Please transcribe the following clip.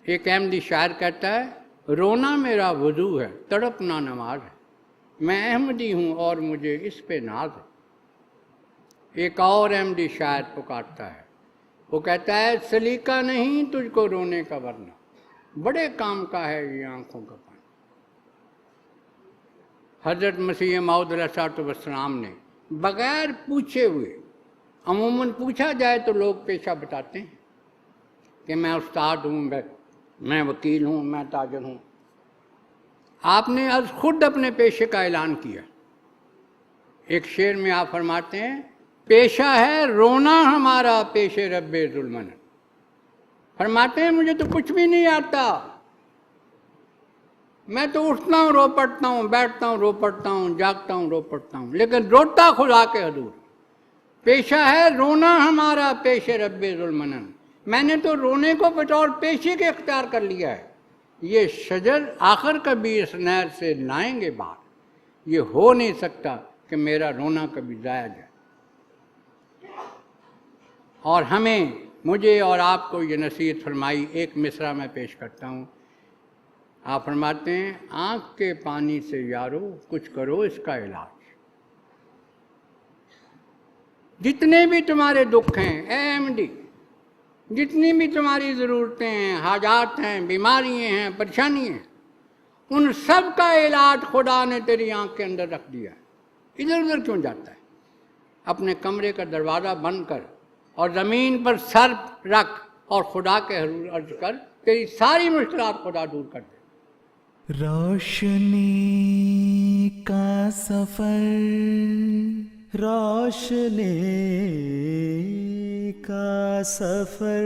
ایک احمدی شاعر کہتا ہے رونا میرا وضو ہے تڑپنا نماز ہے، میں احمدی ہوں اور مجھے اس پہ ناز ہے۔ ایک اور احمدی شاعر پکارتا ہے، وہ کہتا ہے سلیقہ نہیں تجھ کو رونے کا ورنہ بڑے کام کا ہے یہ آنکھوں کا پانی۔ حضرت مسیح موعود علیہ السلام نے بغیر پوچھے ہوئے، عموماً پوچھا جائے تو لوگ پیشہ بتاتے ہیں کہ میں استاد ہوں، میں وکیل ہوں، میں تاجر ہوں۔ آپ نے از خود اپنے پیشے کا اعلان کیا۔ ایک شعر میں آپ فرماتے ہیں پیشہ ہے رونا ہمارا پیش رب ذوالمنن، فرماتے ہیں مجھے تو کچھ بھی نہیں آتا، میں تو اٹھتا ہوں رو پڑتا ہوں، بیٹھتا ہوں رو پڑتا ہوں، جاگتا ہوں رو پڑتا ہوں، لیکن روتا خدا کے حضور۔ پیشہ ہے رونا ہمارا پیش رب ذوالمنن، میں نے تو رونے کو بطور پیشے کے اختیار کر لیا ہے۔ یہ شجر آخر کبھی اس نہر سے لائیں گے باہر، یہ ہو نہیں سکتا کہ میرا رونا کبھی ضائع جائے۔ اور مجھے اور آپ کو یہ نصیحت فرمائی، ایک مصرع میں پیش کرتا ہوں۔ آپ فرماتے ہیں آنکھ کے پانی سے یارو کچھ کرو اس کا علاج، جتنے بھی تمہارے دکھ ہیں اے احمدی، جتنی بھی تمہاری ضرورتیں ہیں، حاجات ہیں، بیماریاں ہیں، پریشانیاں ہیں، ان سب کا علاج خدا نے تیری آنکھ کے اندر رکھ دیا ہے۔ ادھر ادھر کیوں جاتا ہے؟ اپنے کمرے کا دروازہ بند کر اور زمین پر سر رکھ اور خدا کے حضور عرض کر، تیری ساری مشکلات خدا دور کر دے۔ روشنی کا سفر، روشنی کا سفر